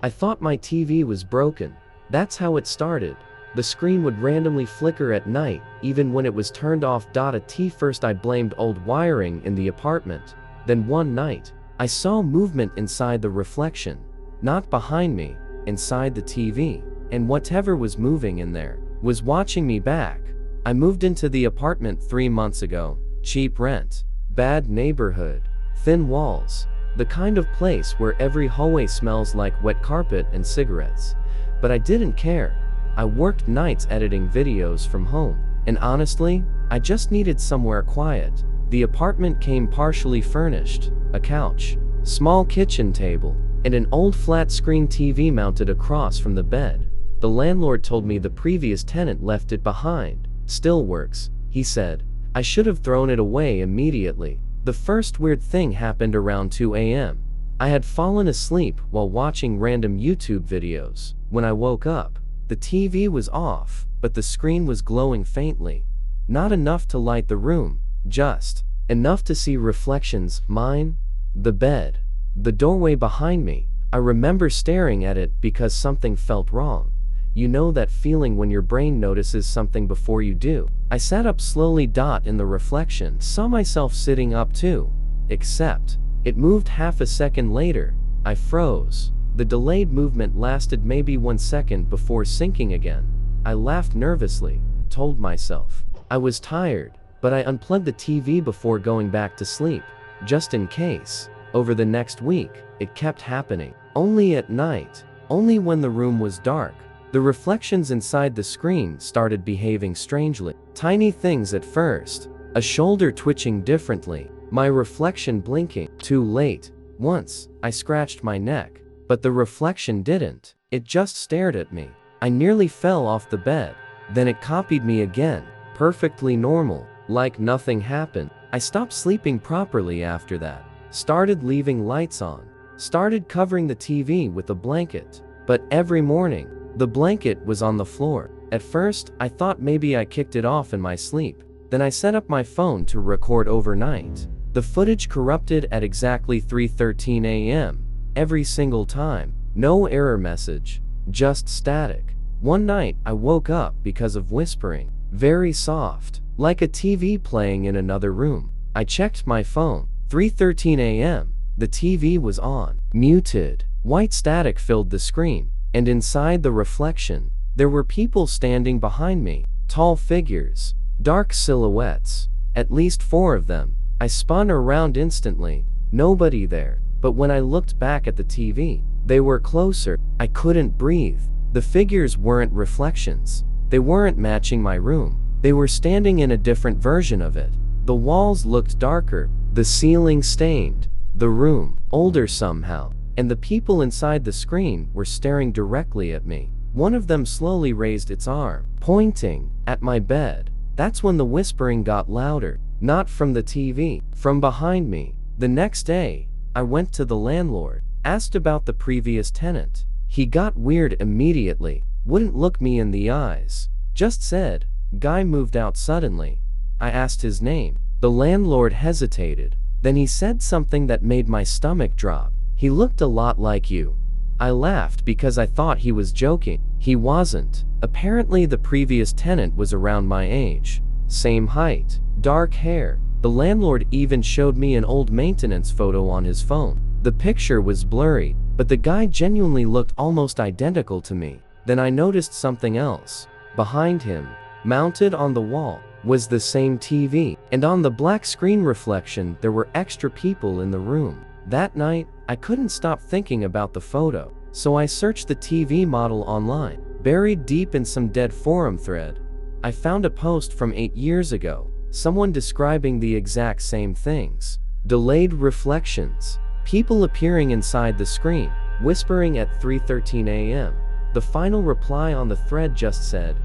I thought my TV was broken. That's how it started. The screen would randomly flicker at night, even when it was turned off. At first I blamed old wiring in the apartment. Then one night, I saw movement inside the reflection. Not behind me, inside the TV. And whatever was moving in there was watching me back. I moved into the apartment 3 months ago. Cheap rent, bad neighborhood, thin walls, the kind of place where every hallway smells like wet carpet and cigarettes. But I didn't care. I worked nights editing videos from home. And honestly, I just needed somewhere quiet. The apartment came partially furnished, a couch, small kitchen table, and an old flat-screen TV mounted across from the bed. The landlord told me the previous tenant left it behind. Still works, he said. I should have thrown it away immediately. The first weird thing happened around 2 a.m. I had fallen asleep while watching random YouTube videos. When I woke up, the TV was off, but the screen was glowing faintly. Not enough to light the room, just enough to see reflections, mine, the bed, the doorway behind me. I remember staring at it because something felt wrong. You know that feeling when your brain notices something before you do. I sat up slowly. In the reflection, saw myself sitting up too. Except, it moved half a second later. I froze. The delayed movement lasted maybe 1 second before sinking again. I laughed nervously, told myself I was tired, but I unplugged the TV before going back to sleep, just in case. Over the next week, it kept happening. Only at night, only when the room was dark. The reflections inside the screen started behaving strangely. Tiny things at first. A shoulder twitching differently. My reflection blinking. Too late. Once, I scratched my neck. But the reflection didn't. It just stared at me. I nearly fell off the bed. Then it copied me again. Perfectly normal. Like nothing happened. I stopped sleeping properly after that. Started leaving lights on. Started covering the TV with a blanket. But every morning, the blanket was on the floor. At first, I thought maybe I kicked it off in my sleep. Then I set up my phone to record overnight. The footage corrupted at exactly 3:13 a.m. every single time. No error message, just static. One night, I woke up because of whispering. Very soft, like a TV playing in another room. I checked my phone. 3:13 a.m. The TV was on. Muted. White static filled the screen. And inside the reflection, there were people standing behind me. Tall figures. Dark silhouettes. At least 4 of them. I spun around instantly. Nobody there. But when I looked back at the TV, they were closer. I couldn't breathe. The figures weren't reflections. They weren't matching my room. They were standing in a different version of it. The walls looked darker. The ceiling stained. The room, older somehow. And the people inside the screen were staring directly at me. One of them slowly raised its arm, pointing at my bed. That's when the whispering got louder. Not from the TV, from behind me. The next day, I went to the landlord, asked about the previous tenant. He got weird immediately, wouldn't look me in the eyes. Just said, "Guy moved out suddenly." I asked his name. The landlord hesitated. Then he said something that made my stomach drop. "He looked a lot like you." I laughed because I thought he was joking. He wasn't. Apparently the previous tenant was around my age. Same height, dark hair. The landlord even showed me an old maintenance photo on his phone. The picture was blurry, but the guy genuinely looked almost identical to me. Then I noticed something else. Behind him, mounted on the wall, was the same TV. And on the black screen reflection, there were extra people in the room. That night, I couldn't stop thinking about the photo, so I searched the TV model online. Buried deep in some dead forum thread, I found a post from 8 years ago, someone describing the exact same things. Delayed reflections, people appearing inside the screen, whispering at 3:13 a.m. The final reply on the thread just said,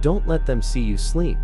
"Don't let them see you sleep."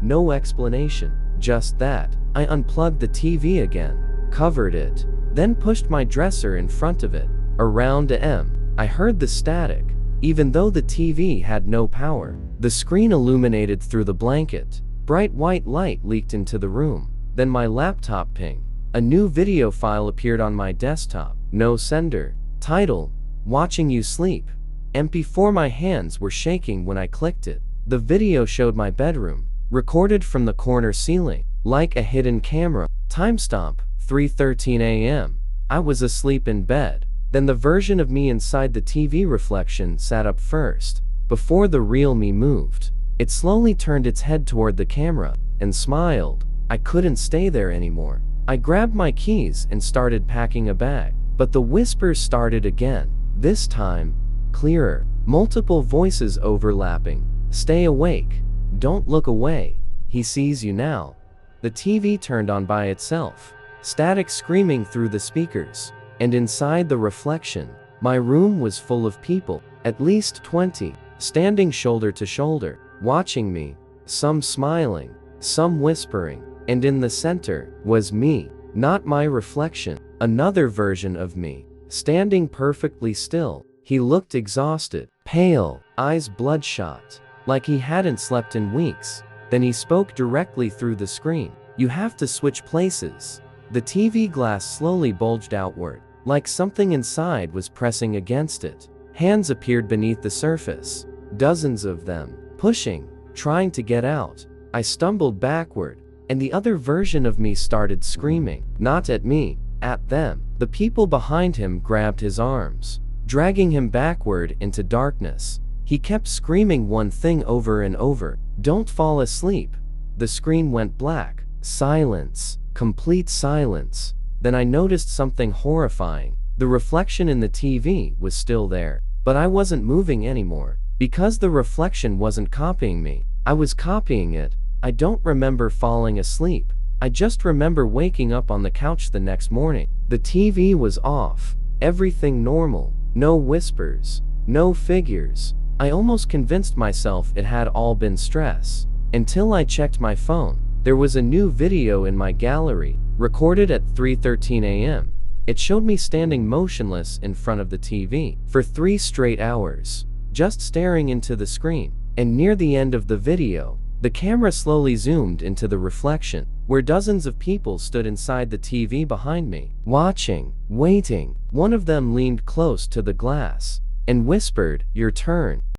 No explanation, just that. I unplugged the TV again, covered it, then pushed my dresser in front of it. Around a.m., I heard the static. Even though the TV had no power, the screen illuminated through the blanket. Bright white light leaked into the room. Then my laptop pinged. A new video file appeared on my desktop. No sender. Title: watching you sleep. MP4 my hands were shaking when I clicked it. The video showed my bedroom, recorded from the corner ceiling, like a hidden camera. Timestamp, 3:13 a.m. I was asleep in bed. Then the version of me inside the TV reflection sat up first. Before the real me moved, it slowly turned its head toward the camera and smiled. I couldn't stay there anymore. I grabbed my keys and started packing a bag. But the whispers started again, this time clearer. Multiple voices overlapping. Stay awake. Don't look away. He sees you now. The TV turned on by itself. Static screaming through the speakers. And inside the reflection, my room was full of people, at least 20, standing shoulder to shoulder, watching me, some smiling, some whispering, and in the center was me, not my reflection, another version of me, standing perfectly still. He looked exhausted, pale, eyes bloodshot, like he hadn't slept in weeks. Then he spoke directly through the screen. You have to switch places. The TV glass slowly bulged outward, like something inside was pressing against it. Hands appeared beneath the surface, dozens of them, pushing, trying to get out. I stumbled backward, and the other version of me started screaming, not at me, at them. The people behind him grabbed his arms, dragging him backward into darkness. He kept screaming one thing over and over, "Don't fall asleep." The screen went black. Silence. Complete silence. Then I noticed something horrifying. The reflection in the TV was still there, but I wasn't moving anymore. Because the reflection wasn't copying me, I was copying it. I don't remember falling asleep. I just remember waking up on the couch the next morning. The TV was off. Everything normal. No whispers. No figures. I almost convinced myself it had all been stress. Until I checked my phone. There was a new video in my gallery, recorded at 3:13 a.m. It showed me standing motionless in front of the TV for 3 straight hours, just staring into the screen. And near the end of the video, the camera slowly zoomed into the reflection, where dozens of people stood inside the TV behind me, watching, waiting. One of them leaned close to the glass and whispered, "Your turn."